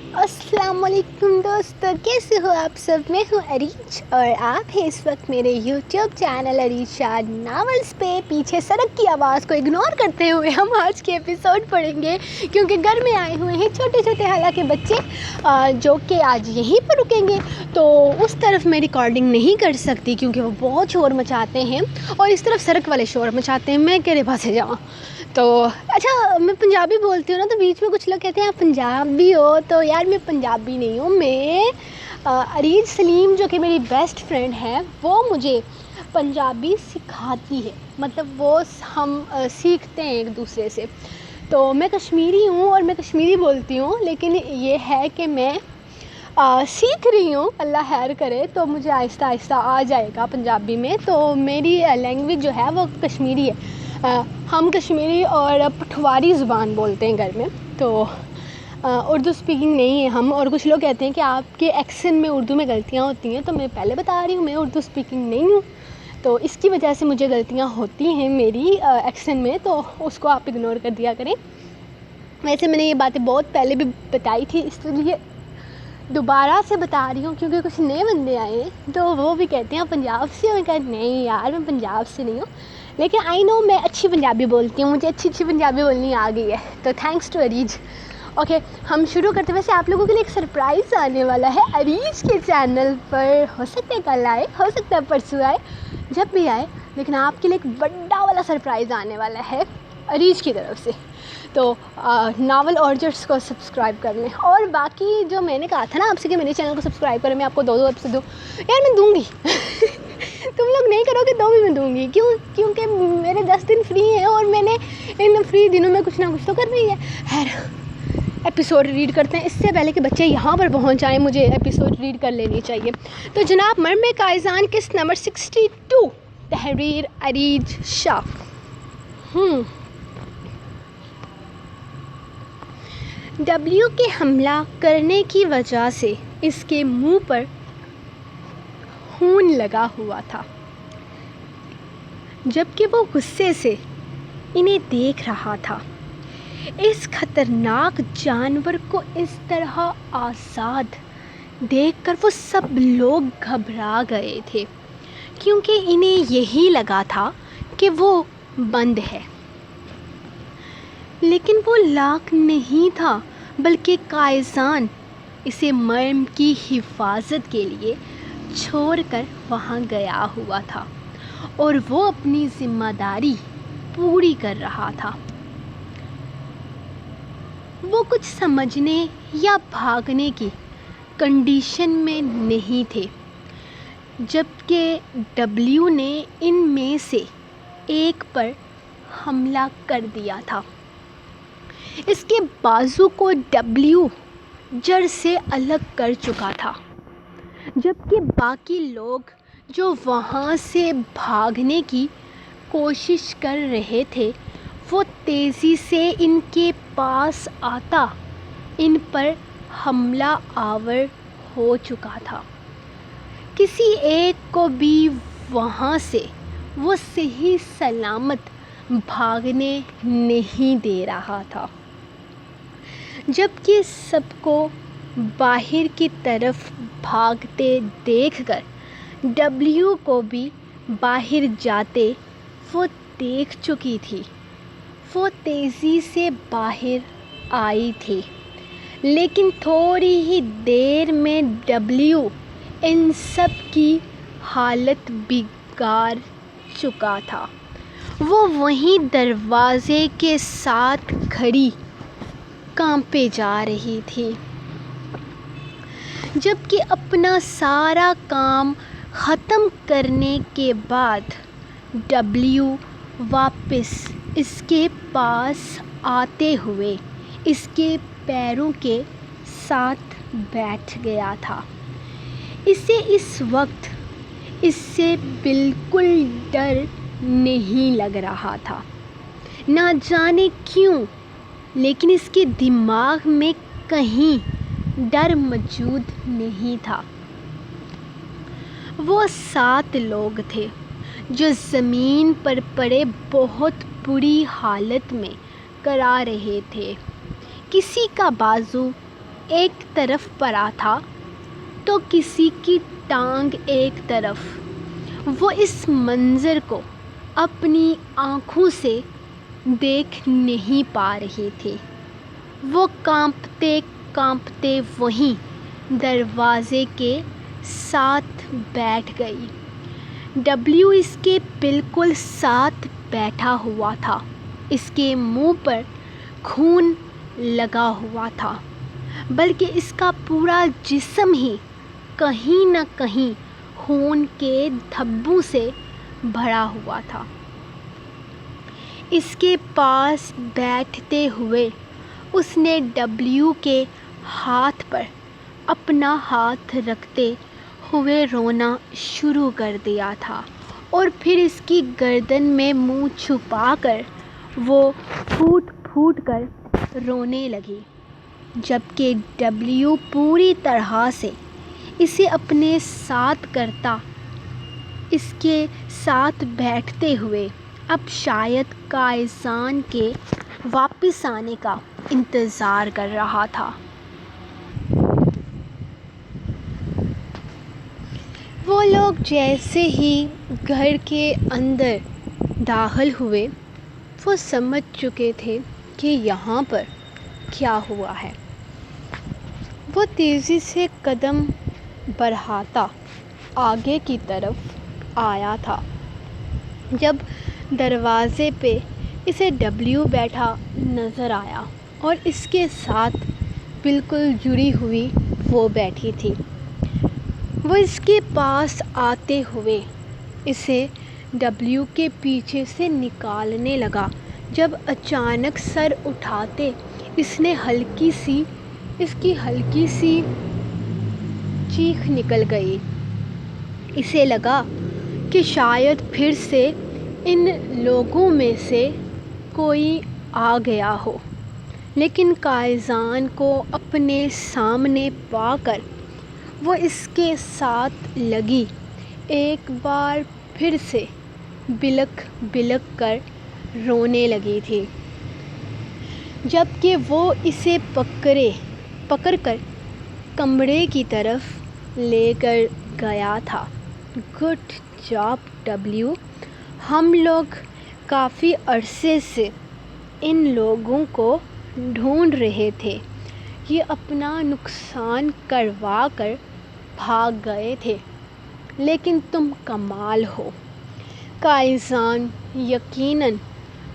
السلام علیکم دوستو، کیسے ہو آپ سب؟ میں ہوں عریج اور آپ ہیں اس وقت میرے یوٹیوب چینل عریج شاد ناولز پہ۔ پیچھے سڑک کی آواز کو اگنور کرتے ہوئے ہم آج کے ایپیسوڈ پڑھیں گے، کیونکہ گھر میں آئے ہوئے ہیں چھوٹے چھوٹے حالانکہ بچے جو کہ آج یہیں پر رکیں گے، تو اس طرف میں ریکارڈنگ نہیں کر سکتی کیونکہ وہ بہت شور مچاتے ہیں اور اس طرف سڑک والے شور مچاتے ہیں، میں کہنے پاسے جاؤں تو اچھا میں پنجابی بولتی ہوں نا، تو بیچ میں کچھ لوگ کہتے ہیں آپ پنجابی ہو، تو یار میں پنجابی نہیں ہوں، میں عریج سلیم جو کہ میری بیسٹ فرینڈ ہے وہ مجھے پنجابی سکھاتی ہے، مطلب وہ ہم سیکھتے ہیں ایک دوسرے سے۔ تو میں کشمیری ہوں اور میں کشمیری بولتی ہوں، لیکن یہ ہے کہ میں سیکھ رہی ہوں، اللہ خیر کرے تو مجھے آہستہ آہستہ آ جائے گا پنجابی میں۔ تو میری لینگویج جو ہے وہ کشمیری ہے، ہم کشمیری اور پٹھواری زبان بولتے ہیں گھر میں، تو اردو اسپیکنگ نہیں ہے ہم۔ اور کچھ لوگ کہتے ہیں کہ آپ کے ایکسنٹ میں اردو میں غلطیاں ہوتی ہیں، تو میں پہلے بتا رہی ہوں میں اردو اسپیکنگ نہیں ہوں، تو اس کی وجہ سے مجھے غلطیاں ہوتی ہیں میری ایکسنٹ میں، تو اس کو آپ اگنور کر دیا کریں۔ ویسے میں نے یہ باتیں بہت پہلے بھی بتائی تھی، اس لیے دوبارہ سے بتا رہی ہوں کیونکہ کچھ نئے بندے آئے ہیں تو وہ بھی کہتے ہیں پنجاب سے ہو، میں کہا نہیں یار میں پنجاب سے نہیں ہوں، لیکن آئی نو میں اچھی پنجابی بولتی ہوں، مجھے اچھی پنجابی بولنی آ گئی ہے، تو تھینکس ٹو عریج۔ اوکے ہم شروع کرتے ہیں۔ ویسے آپ لوگوں کے لیے ایک سرپرائز آنے والا ہے عریج کے چینل پر، ہو سکتا ہے کل آئے، ہو سکتا ہے پرسوں آئے، جب بھی آئے، لیکن آپ کے لیے ایک بڑا والا سرپرائز آنے والا ہے عریج کی طرف سے، تو ناول آرچرڈس کو سبسکرائب کر لیں۔ اور باقی جو میں نے کہا تھا نا آپ سے کہ میرے چینل کو سبسکرائب کریں، میں آپ کو دو ایپیسوڈ دوں، یار میں دوں گی تم لوگ نہیں کرو گے تو بھی میں دوں گی، کیونکہ میرے 10 دن فری ہیں اور میں نے ان فری دنوں میں کچھ نہ کچھ تو کرنا ہی ہے۔ خیر ایپیسوڈ ریڈ کرتے ہیں، اس سے پہلے کہ بچے یہاں پر پہنچ جائیں مجھے ایپیسوڈ ریڈ کر لینی چاہیے۔ تو جناب مرمے کائزان قسط نمبر 62، تحریر عریج شاہ۔ ڈبلیو کے حملہ کرنے کی وجہ سے اس کے منہ پر خون لگا ہوا تھا، جبکہ وہ غصے سے انہیں دیکھ رہا تھا۔ اس خطرناک جانور کو اس طرح آزاد دیکھ کر وہ سب لوگ گھبرا گئے تھے، کیونکہ انہیں یہی لگا تھا کہ وہ بند ہے، لیکن وہ لاک نہیں تھا، بلکہ کائزان اسے مرم کی حفاظت کے لیے چھوڑ کر وہاں گیا ہوا تھا اور وہ اپنی ذمہ داری پوری کر رہا تھا۔ وہ کچھ سمجھنے یا بھاگنے کی کنڈیشن میں نہیں تھے، جبکہ ڈبلیو نے ان میں سے ایک پر حملہ کر دیا تھا۔ اس کے بازو کو ڈبلیو جڑ سے الگ کر چکا تھا، جبکہ باقی لوگ جو وہاں سے بھاگنے کی کوشش کر رہے تھے وہ تیزی سے ان کے پاس آتا ان پر حملہ آور ہو چکا تھا۔ کسی ایک کو بھی وہاں سے وہ صحیح سلامت بھاگنے نہیں دے رہا تھا، جبکہ سب کو باہر کی طرف بھاگتے دیکھ کر ڈبلیو کو بھی باہر جاتے وہ دیکھ چکی تھی۔ وہ تیزی سے باہر آئی تھی، لیکن تھوڑی ہی دیر میں ڈبلیو ان سب کی حالت بگاڑ چکا تھا۔ وہ وہیں دروازے کے ساتھ کھڑی کانپے جا رہی تھی، جبکہ اپنا سارا کام ختم کرنے کے بعد ڈبلیو واپس اس کے پاس آتے ہوئے اس کے پیروں کے ساتھ بیٹھ گیا تھا۔ اسے اس وقت اس سے بالکل ڈر نہیں لگ رہا تھا، نہ جانے کیوں، لیکن اس کے دماغ میں کہیں ڈر موجود نہیں تھا۔ وہ 7 لوگ تھے جو زمین پر پڑے بہت بری حالت میں کرا رہے تھے۔ کسی کا بازو ایک طرف پڑا تھا تو کسی کی ٹانگ ایک طرف۔ وہ اس منظر کو اپنی آنکھوں سے دیکھ نہیں پا رہی تھی۔ وہ کانپتے کانپتے وہیں دروازے کے ساتھ بیٹھ گئی۔ ڈبلیو اس کے بالکل ساتھ بیٹھا ہوا تھا۔ اس کے منہ پر خون لگا ہوا تھا، بلکہ اس کا پورا جسم ہی کہیں نہ کہیں خون کے دھبوں سے بھرا ہوا تھا۔ اس کے پاس بیٹھتے ہوئے اس نے ڈبلیو کے ہاتھ پر اپنا ہاتھ رکھتے ہوئے رونا شروع کر دیا تھا، اور پھر اس کی گردن میں منہ چھپا کر وہ پھوٹ پھوٹ کر رونے لگی، جبکہ ڈبلیو پوری طرح سے اسے اپنے ساتھ کرتا، اس کے ساتھ بیٹھتے ہوئے اب شاید قائزان کے واپس آنے کا انتظار کر رہا تھا۔ وہ لوگ جیسے ہی گھر کے اندر داخل ہوئے، وہ سمجھ چکے تھے کہ یہاں پر کیا ہوا ہے۔ وہ تیزی سے قدم بڑھاتا آگے کی طرف آیا تھا، جب دروازے پہ اسے ڈبلیو بیٹھا نظر آیا اور اس کے ساتھ بالکل جڑی ہوئی وہ بیٹھی تھی۔ وہ اس کے پاس آتے ہوئے اسے ڈبلیو کے پیچھے سے نکالنے لگا، جب اچانک سر اٹھاتے اس کی ہلکی سی چیخ نکل گئی۔ اسے لگا کہ شاید پھر سے ان لوگوں میں سے کوئی آ گیا ہو، لیکن قائزان کو اپنے سامنے پا کر وہ اس کے ساتھ لگی ایک بار پھر سے بلک بلک کر رونے لگی تھی، جبکہ وہ اسے پکڑ کر کمرے کی طرف لے کر گیا تھا۔ گڈ جاب ڈبلیو، ہم لوگ کافی عرصے سے ان لوگوں کو ڈھونڈ رہے تھے، یہ اپنا نقصان کروا کر بھاگ گئے تھے، لیکن تم کمال ہو۔ قائزان یقیناً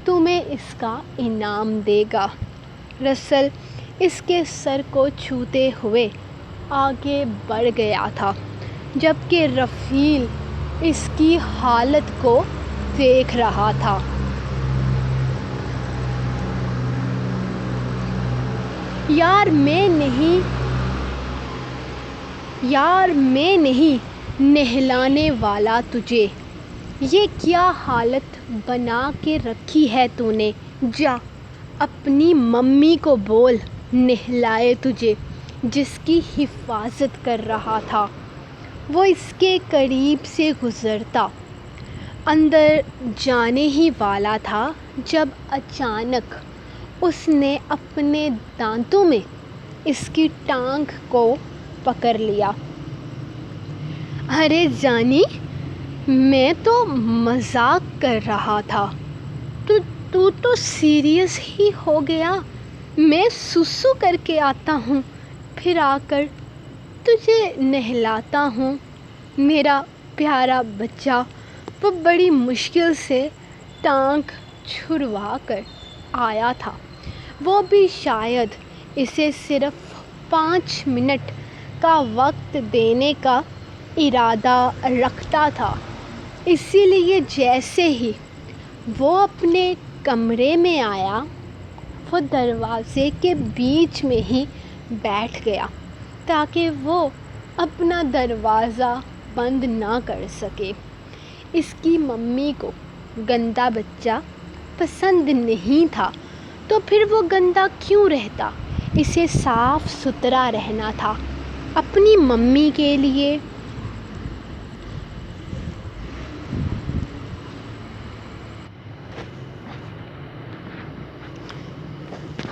تمہیں اس کا انعام دے گا۔ رسل اس کے سر کو چھوتے ہوئے آگے بڑھ گیا تھا، جبکہ رفیل اس کی حالت کو دیکھ رہا تھا۔ یار میں نہیں نہلانے والا تجھے۔ یہ کیا حالت بنا کے رکھی ہے تو نے؟ جا اپنی ممی کو بول نہلائے تجھے، جس کی حفاظت کر رہا تھا۔ وہ اس کے قریب سے گزرتا اندر جانے ہی والا تھا جب اچانک اس نے اپنے دانتوں میں اس کی ٹانگ کو پکڑ لیا۔ ارے جانی، میں تو مذاق کر رہا تھا، تو تو سیریس ہی ہو گیا۔ میں سسو کر کے آتا ہوں، پھر آ کر تجھے نہلاتا ہوں۔ میرا پیارا بچہ۔ وہ بڑی مشکل سے ٹانگ چھڑوا کر آیا تھا، وہ بھی شاید اسے صرف 5 منٹ کا وقت دینے کا ارادہ رکھتا تھا، اسی لیے جیسے ہی وہ اپنے کمرے میں آیا، وہ دروازے کے بیچ میں ہی بیٹھ گیا تاکہ وہ اپنا دروازہ بند نہ کر سکے۔ اس کی ممی کو گندا بچہ پسند نہیں تھا، تو پھر وہ گندا کیوں رہتا؟ اسے صاف ستھرا رہنا تھا اپنی ممی کے لیے۔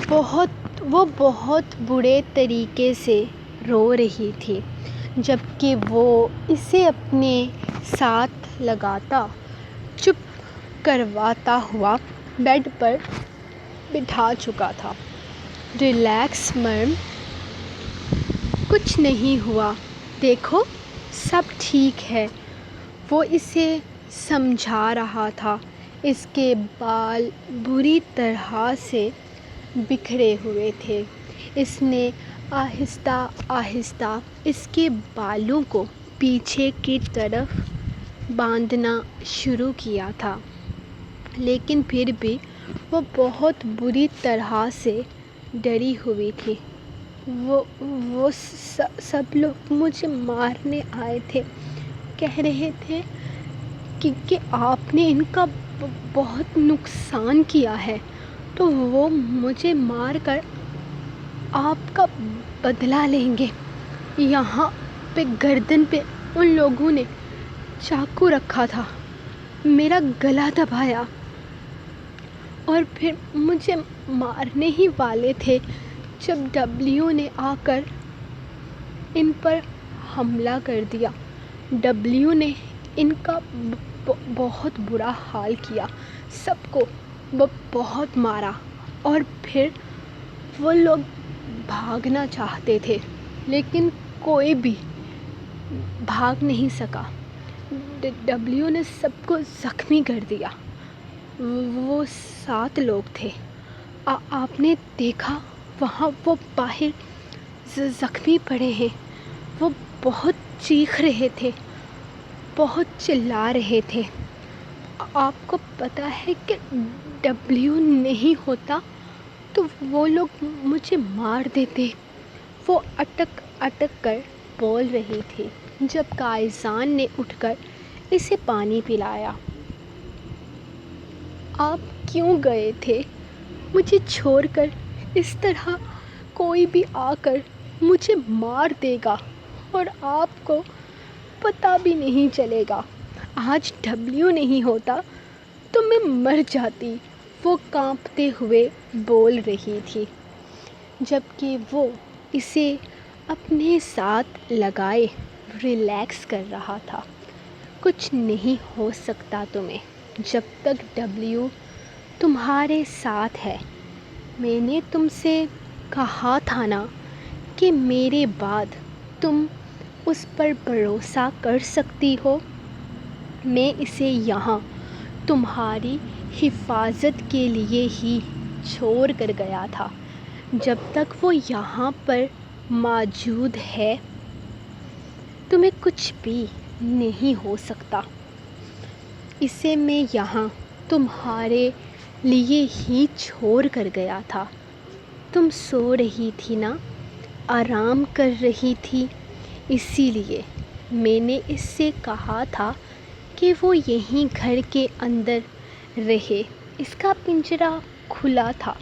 بہت وہ بہت برے طریقے سے رو رہی تھی، جبکہ وہ اسے اپنے ساتھ لگاتا چپ کرواتا ہوا بیڈ پر بٹھا چکا تھا۔ ریلیکس مرم، کچھ نہیں ہوا، دیکھو سب ٹھیک ہے، وہ اسے سمجھا رہا تھا۔ اس کے بال بری طرح سے بکھرے ہوئے تھے۔ اس نے آہستہ آہستہ اس کے بالوں کو پیچھے کی طرف باندھنا شروع کیا تھا، لیکن پھر بھی وہ بہت بری طرح سے ڈری ہوئی تھی۔ وہ سب لوگ مجھے مارنے آئے تھے، کہہ رہے تھے کہ آپ نے ان کا بہت نقصان کیا ہے، تو وہ مجھے مار کر آپ کا بدلہ لیں گے۔ یہاں پہ گردن پہ ان لوگوں نے چاقو رکھا تھا، میرا گلا دبایا اور پھر مجھے مارنے ہی والے تھے جب ڈبلیو نے آ کر ان پر حملہ کر دیا۔ ڈبلیو نے ان کا بہت برا حال کیا، سب کو بہت مارا، اور پھر وہ لوگ بھاگنا چاہتے تھے لیکن کوئی بھی بھاگ نہیں سکا۔ ڈبلیو نے سب کو زخمی کر دیا۔ وہ 7 لوگ تھے، آپ نے دیکھا وہاں وہ باہر زخمی پڑے ہیں۔ وہ بہت چیخ رہے تھے، بہت چلا رہے تھے۔ آپ کو پتہ ہے کہ ڈبلیو نہیں ہوتا تو وہ لوگ مجھے مار دیتے، وہ اٹک اٹک کر بول رہی تھی، جب قائزان نے اٹھ کر اسے پانی پلایا۔ آپ کیوں گئے تھے مجھے چھوڑ کر؟ اس طرح کوئی بھی آ کر مجھے مار دے گا اور آپ کو پتہ بھی نہیں چلے گا۔ آج ڈبلیو نہیں ہوتا تو میں مر جاتی، وہ کانپتے ہوئے بول رہی تھی، جبکہ وہ اسے اپنے ساتھ لگائے ریلیکس کر رہا تھا۔ کچھ نہیں ہو سکتا تمہیں جب تک ڈبلیو تمہارے ساتھ ہے۔ میں نے تم سے کہا تھا نا کہ میرے بعد تم اس پر بھروسہ کر سکتی ہو۔ میں اسے یہاں تمہاری حفاظت کے لیے ہی چھوڑ کر گیا تھا۔ جب تک وہ یہاں پر موجود ہے تمہیں کچھ بھی نہیں ہو سکتا۔ اسے میں یہاں تمہارے لیے ہی چھوڑ کر گیا تھا۔ تم سو رہی تھی نا، آرام کر رہی تھی، اسی لیے میں نے اس سے کہا تھا کہ وہ یہیں گھر کے اندر رہے۔ اس کا پنجرہ کھلا تھا،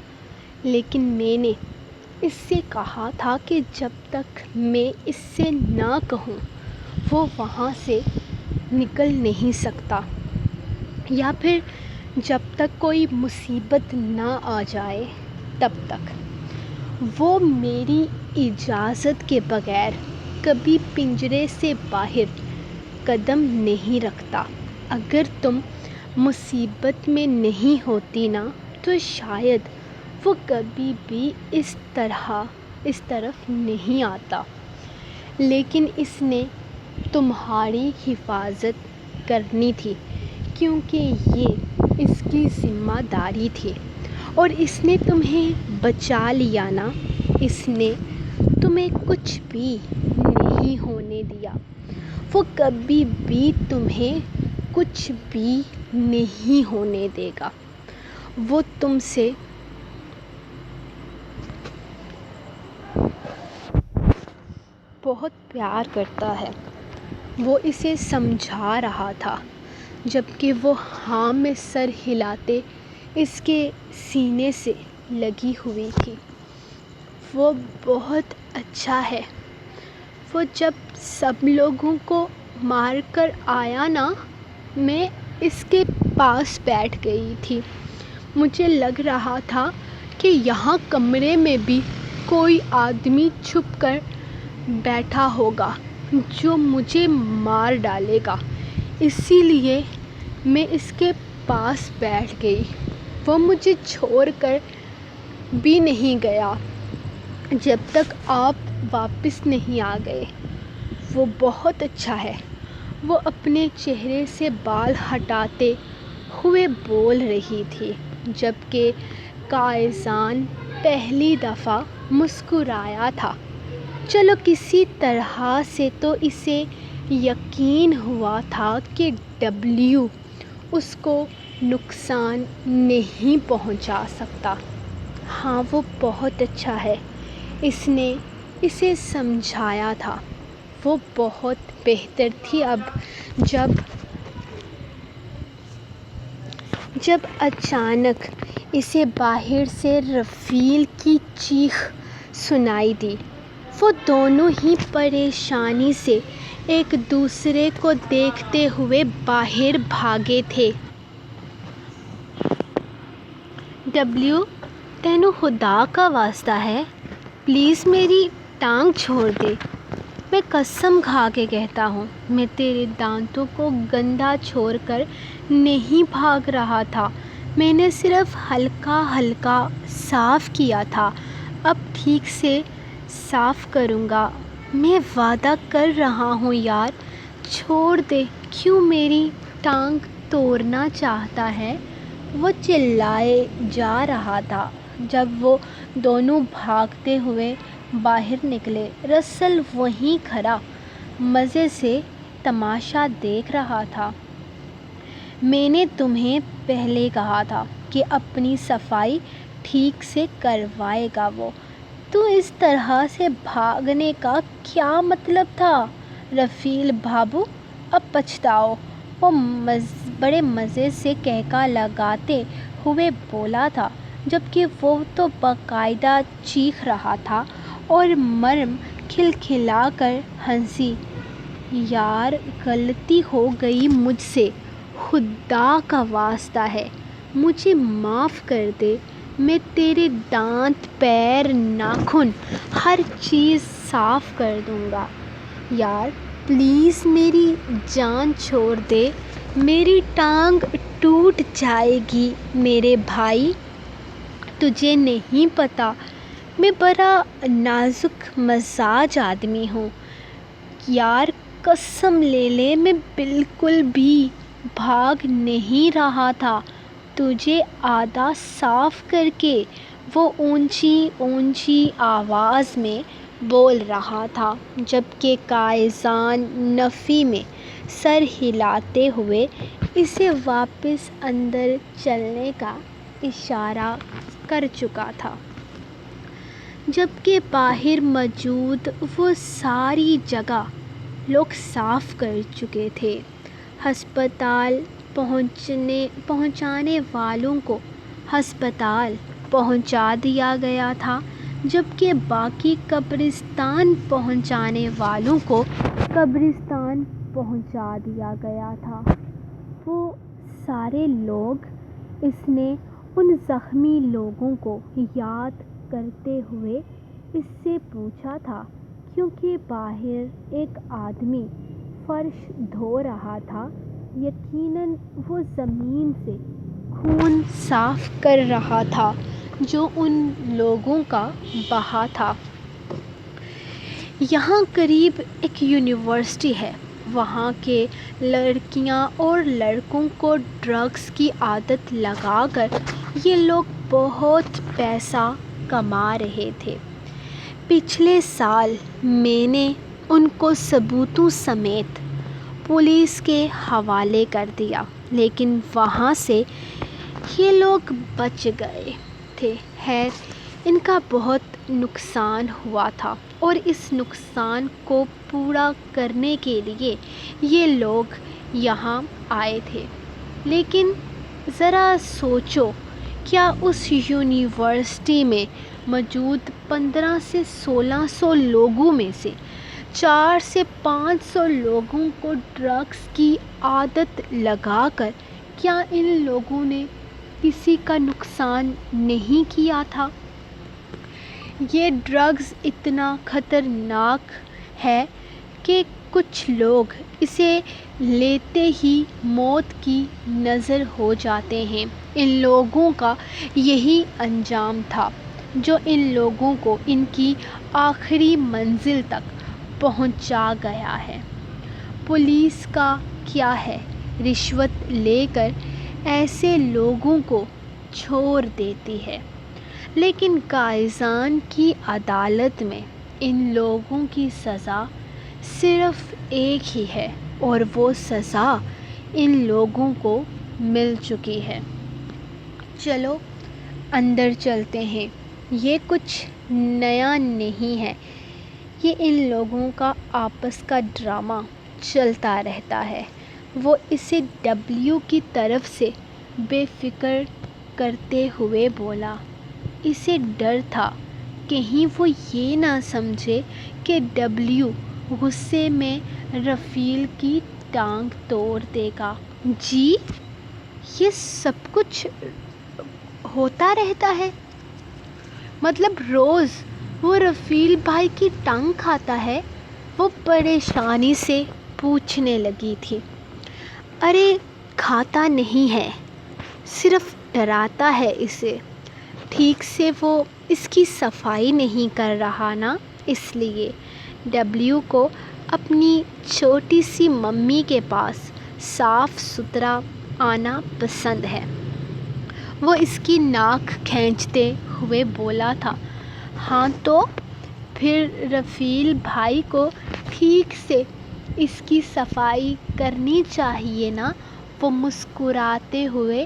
لیکن میں نے اس سے کہا تھا کہ جب تک میں اس سے نہ کہوں وہ وہاں سے نکل نہیں سکتا، یا پھر جب تک کوئی مصیبت نہ آ جائے تب تک۔ وہ میری اجازت کے بغیر کبھی پنجرے سے باہر قدم نہیں رکھتا۔ اگر تم مصیبت میں نہیں ہوتی نا تو شاید وہ کبھی بھی اس طرف نہیں آتا، لیکن اس نے تمہاری حفاظت کرنی تھی کیونکہ یہ اس کی ذمہ داری تھی، اور اس نے تمہیں بچا لیا نا۔ اس نے تمہیں کچھ بھی نہیں ہونے دیا، وہ کبھی بھی تمہیں کچھ بھی نہیں ہونے دے گا۔ وہ تم سے بہت پیار کرتا ہے، وہ اسے سمجھا رہا تھا، جبکہ وہ ہاں میں سر ہلاتے اس کے سینے سے لگی ہوئی تھی۔ وہ بہت اچھا ہے۔ وہ جب سب لوگوں کو مار کر آیا نا، میں اس کے پاس بیٹھ گئی تھی۔ مجھے لگ رہا تھا کہ یہاں کمرے میں بھی کوئی آدمی چھپ کر بیٹھا ہوگا جو مجھے مار ڈالے گا، اسی لیے میں اس کے پاس بیٹھ گئی۔ وہ مجھے چھوڑ کر بھی نہیں گیا جب تک آپ واپس نہیں آ گئے۔ وہ بہت اچھا ہے، وہ اپنے چہرے سے بال ہٹاتے ہوئے بول رہی تھی، جبکہ کائزان پہلی دفعہ مسکرایا تھا۔ چلو کسی طرح سے تو اسے یقین ہوا تھا کہ ڈبلیو اس کو نقصان نہیں پہنچا سکتا۔ ہاں وہ بہت اچھا ہے، اس نے اسے سمجھایا تھا۔ وہ بہت بہتر تھی اب جب اچانک اسے باہر سے رفیل کی چیخ سنائی دی۔ وہ دونوں ہی پریشانی سے ایک دوسرے کو دیکھتے ہوئے باہر بھاگے تھے۔ ڈبلیو، تینوں خدا کا واسطہ ہے، پلیز میری ٹانگ چھوڑ دے۔ میں قسم کھا کے کہتا ہوں، میں تیرے دانتوں کو گندا چھوڑ کر نہیں بھاگ رہا تھا، میں نے صرف ہلکا ہلکا صاف کیا تھا، اب ٹھیک سے صاف کروں گا، میں وعدہ کر رہا ہوں یار، چھوڑ دے۔ کیوں میری ٹانگ توڑنا چاہتا ہے؟ وہ چلائے جا رہا تھا جب وہ دونوں بھاگتے ہوئے باہر نکلے۔ رسل وہیں کھڑا مزے سے تماشا دیکھ رہا تھا۔ میں نے تمہیں پہلے کہا تھا کہ اپنی صفائی ٹھیک سے کروائے گا وہ، تو اس طرح سے بھاگنے کا کیا مطلب تھا؟ رفیل بابو اب پچھتاؤ، وہ بڑے مزے سے کہکا لگاتے ہوئے بولا تھا، جبکہ وہ تو باقاعدہ چیخ رہا تھا۔ اور مریم کھلکھلا کر ہنسی۔ یار غلطی ہو گئی مجھ سے، خدا کا واسطہ ہے مجھے معاف کر دے، میں تیرے دانت، پیر، ناخن، ہر چیز صاف کر دوں گا۔ یار پلیز میری جان چھوڑ دے، میری ٹانگ ٹوٹ جائے گی میرے بھائی، تجھے نہیں پتا میں بڑا نازک مزاج آدمی ہوں۔ یار قسم لے لے میں بالکل بھی بھاگ نہیں رہا تھا، تجھے آدھا صاف کر کے وہ اونچی اونچی آواز میں بول رہا تھا، جبکہ کائزان نفی میں سر ہلاتے ہوئے اسے واپس اندر چلنے کا اشارہ کر چکا تھا، جبکہ باہر موجود وہ ساری جگہ لوگ صاف کر چکے تھے۔ ہسپتال پہنچانے والوں کو ہسپتال پہنچا دیا گیا تھا، جبکہ باقی قبرستان پہنچانے والوں کو قبرستان پہنچا دیا گیا تھا۔ وہ سارے لوگ، اس نے ان زخمی لوگوں کو یاد کرتے ہوئے اس سے پوچھا تھا، کیونکہ باہر ایک آدمی فرش دھو رہا تھا، یقیناً وہ زمین سے خون صاف کر رہا تھا جو ان لوگوں کا بہا تھا۔ یہاں قریب ایک یونیورسٹی ہے، وہاں کے لڑکیاں اور لڑکوں کو ڈرگس کی عادت لگا کر یہ لوگ بہت پیسہ کما رہے تھے۔ پچھلے سال میں نے ان کو ثبوتوں سمیت پولیس کے حوالے کر دیا، لیکن وہاں سے یہ لوگ بچ گئے تھے۔ خیر ان کا بہت نقصان ہوا تھا اور اس نقصان کو پورا کرنے کے لیے یہ لوگ یہاں آئے تھے۔ لیکن ذرا سوچو، کیا اس یونیورسٹی میں موجود 1500 سے 1600 لوگوں میں سے 400 سے 500 لوگوں کو ڈرگس کی عادت لگا کر کیا ان لوگوں نے کسی کا نقصان نہیں کیا تھا؟ یہ ڈرگز اتنا خطرناک ہے کہ کچھ لوگ اسے لیتے ہی موت کی نظر ہو جاتے ہیں۔ ان لوگوں کا یہی انجام تھا جو ان لوگوں کو ان کی آخری منزل تک پہنچا گیا ہے۔ پولیس کا کیا ہے، رشوت لے کر ایسے لوگوں کو چھوڑ دیتی ہے، لیکن قائزان کی عدالت میں ان لوگوں کی سزا صرف ایک ہی ہے، اور وہ سزا ان لوگوں کو مل چکی ہے۔ چلو اندر چلتے ہیں۔ یہ کچھ نیا نہیں ہے، یہ ان لوگوں کا آپس کا ڈرامہ چلتا رہتا ہے۔ وہ اسے ڈبلیو کی طرف سے بے فکر کرتے ہوئے بولا۔ اسے ڈر تھا کہیں وہ یہ نہ سمجھے کہ ڈبلیو غصے میں رفیل کی ٹانگ توڑ دے گا۔ جی، یہ سب کچھ ہوتا رہتا ہے؟ مطلب روز وہ رفیل بھائی کی ٹانگ کھاتا ہے؟ وہ پریشانی سے پوچھنے لگی تھی۔ ارے کھاتا نہیں ہے، صرف ڈراتا ہے اسے۔ ٹھیک سے وہ اس کی صفائی نہیں کر رہا نا، اس لیے ڈبلیو کو اپنی چھوٹی سی ممی کے پاس صاف ستھرا آنا پسند ہے۔ وہ اس کی ناک کھینچتے ہوئے بولا تھا۔ ہاں تو پھر رفیل بھائی کو ٹھیک سے اس کی صفائی کرنی چاہیے نا۔ وہ مسکراتے ہوئے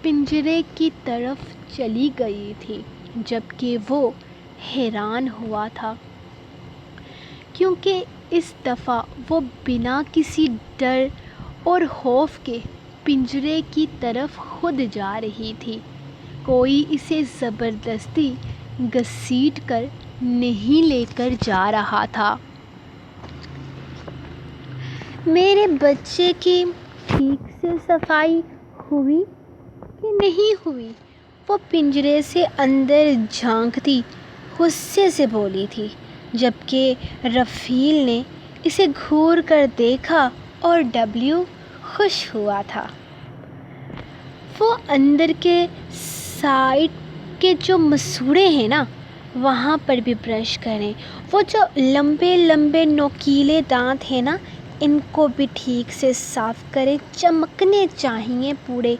پنجرے کی طرف چلی گئی تھی، جبکہ وہ حیران ہوا تھا کیونکہ اس دفعہ وہ بنا کسی ڈر اور خوف کے پنجرے کی طرف خود جا رہی تھی۔ کوئی اسے زبردستی گھسیٹ کر نہیں لے کر جا رہا تھا۔ میرے بچے کی ٹھیک سے صفائی ہوئی کہ نہیں ہوئی؟ وہ پنجرے سے اندر جھانکتی غصے سے بولی تھی، جبکہ رفیل نے اسے گھور کر دیکھا اور ڈبلیو خوش ہوا تھا۔ وہ اندر کے سائڈ کے جو مسوڑھے ہیں نا، وہاں پر بھی برش کریں۔ وہ جو لمبے لمبے نوکیلے دانت ہیں نا، ان کو بھی ٹھیک سے صاف کریں، چمکنے چاہیے پورے۔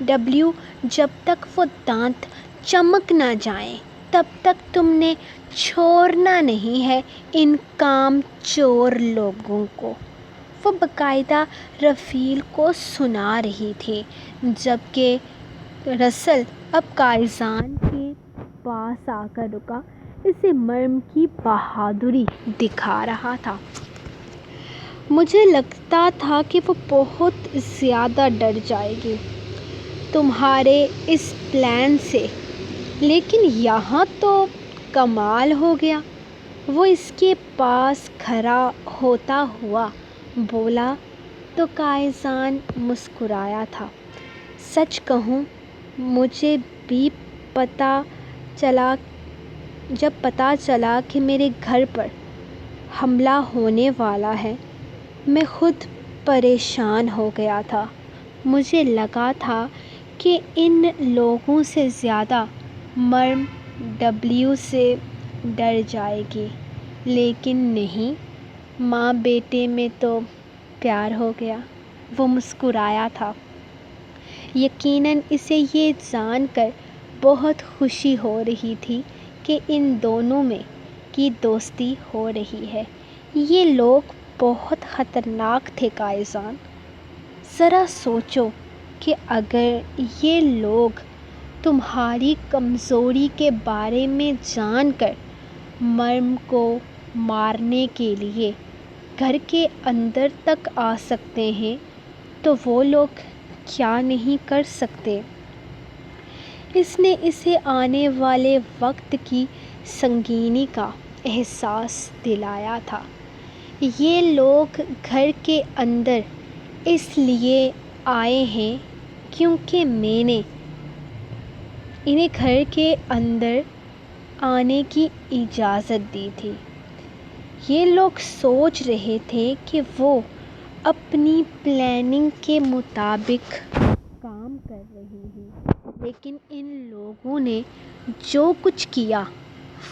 ڈبلیو، جب تک وہ دانت چمک نہ جائیں تب تک تم نے چھوڑنا نہیں ہے ان کام چور لوگوں کو۔ وہ باقاعدہ رفیل کو سنا رہی تھی، جبکہ رسل اب قائزان کے پاس آ کر رکا، اسے مرم کی بہادری دکھا رہا تھا۔ مجھے لگتا تھا کہ وہ بہت زیادہ ڈر جائے گی تمہارے اس پلان سے، لیکن یہاں تو کمال ہو گیا۔ وہ اس کے پاس کھڑا ہوتا ہوا بولا تو قائزان مسکرایا تھا۔ سچ کہوں، مجھے بھی جب پتہ چلا کہ میرے گھر پر حملہ ہونے والا ہے، میں خود پریشان ہو گیا تھا۔ مجھے لگا تھا کہ ان لوگوں سے زیادہ مرم ڈبلیو سے ڈر جائے گی، لیکن نہیں، ماں بیٹے میں تو پیار ہو گیا۔ وہ مسکرایا تھا۔ یقیناً اسے یہ جان کر بہت خوشی ہو رہی تھی کہ ان دونوں میں کی دوستی ہو رہی ہے۔ یہ لوگ بہت خطرناک تھے قائزان۔ ذرا سوچو کہ اگر یہ لوگ تمہاری کمزوری کے بارے میں جان کر مرم کو مارنے کے لیے گھر کے اندر تک آ سکتے ہیں تو وہ لوگ کیا نہیں کر سکتے۔ اس نے اسے آنے والے وقت کی سنگینی کا احساس دلایا تھا۔ یہ لوگ گھر کے اندر اس لیے آئے ہیں کیونکہ میں نے انہیں گھر کے اندر آنے کی اجازت دی تھی۔ یہ لوگ سوچ رہے تھے کہ وہ اپنی پلاننگ کے مطابق کام کر رہے ہیں، لیکن ان لوگوں نے جو کچھ کیا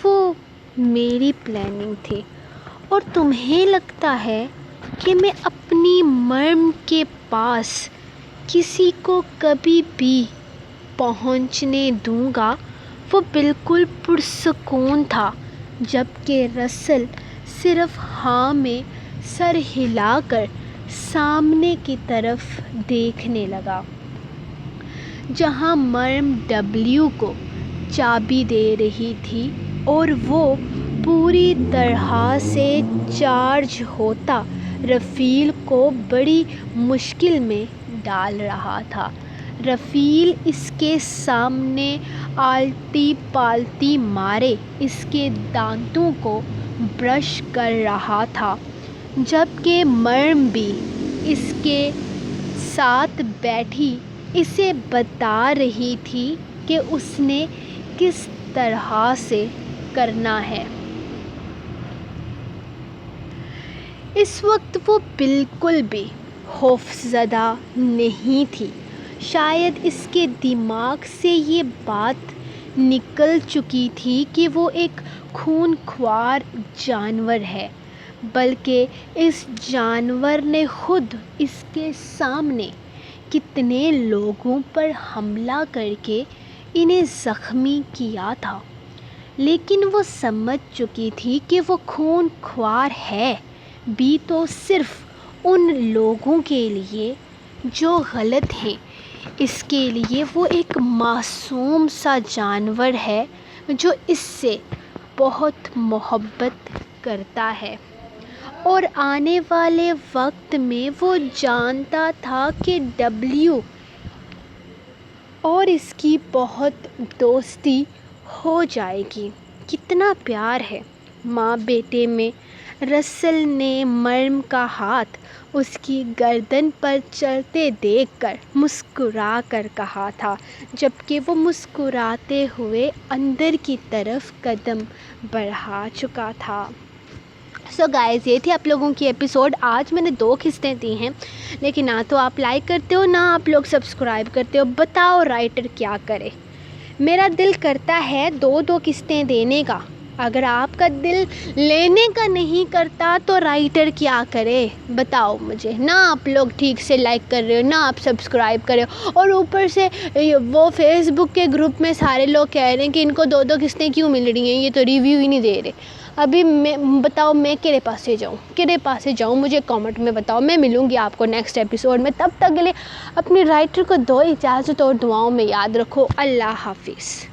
وہ میری پلاننگ تھی۔ اور تمہیں لگتا ہے کہ میں اپنی مرم کے پاس کسی کو کبھی بھی پہنچنے دوں گا؟ وہ بالکل پرسکون تھا، جبکہ رسل صرف ہاں میں سر ہلا کر سامنے کی طرف دیکھنے لگا، جہاں مرم ڈبلیو کو چابی دے رہی تھی اور وہ پوری طرح سے چارج ہوتا رفیل کو بڑی مشکل میں ڈال رہا تھا۔ رفیل اس کے سامنے آلتی پالتی مارے اس کے دانتوں کو برش کر رہا تھا، جبکہ مرم بھی اس کے ساتھ بیٹھی اسے بتا رہی تھی کہ اس نے کس طرح سے کرنا ہے۔ اس وقت وہ بالکل بھی خوفزدہ نہیں تھی۔ شاید اس کے دماغ سے یہ بات نکل چکی تھی کہ وہ ایک خونخوار جانور ہے، بلکہ اس جانور نے خود اس کے سامنے کتنے لوگوں پر حملہ کر کے انہیں زخمی کیا تھا۔ لیکن وہ سمجھ چکی تھی کہ وہ خونخوار ہے بھی تو صرف ان لوگوں کے لیے جو غلط ہیں۔ اس کے لیے وہ ایک معصوم سا جانور ہے جو اس سے بہت محبت کرتا ہے، اور آنے والے وقت میں وہ جانتا تھا کہ ڈبلیو اور اس کی بہت دوستی ہو جائے گی۔ کتنا پیار ہے ماں بیٹے میں۔ رسل نے مرم کا ہاتھ اس کی گردن پر چلتے دیکھ کر مسکرا کر کہا تھا، جبکہ وہ مسکراتے ہوئے اندر کی طرف قدم بڑھا چکا تھا۔ سو گائز، یہ تھی آپ لوگوں کی ایپیسوڈ۔ آج میں نے 2 قسطیں دی ہیں، لیکن نہ تو آپ لائک کرتے ہو، نہ آپ لوگ سبسکرائب کرتے ہو۔ بتاؤ رائٹر کیا کرے؟ میرا دل کرتا ہے 2 قسطیں دینے کا، اگر آپ کا دل لینے کا نہیں کرتا تو رائٹر کیا کرے؟ بتاؤ مجھے۔ نہ آپ لوگ ٹھیک سے لائک کر رہے ہو، نہ آپ سبسکرائب کر رہے ہو، اور اوپر سے وہ فیس بک کے گروپ میں سارے لوگ کہہ رہے ہیں کہ ان کو 2 قسطیں کیوں مل رہی ہیں، یہ تو ریویو ہی نہیں دے رہے۔ ابھی میں بتاؤ میں کہڑے پاسے جاؤں؟ مجھے کامنٹ میں بتاؤ۔ میں ملوں گی آپ کو نیکسٹ ایپیسوڈ میں۔ تب تک کے لیے اپنی رائٹر کو دو اجازت اور دعاؤں میں یاد رکھو۔ اللہ حافظ۔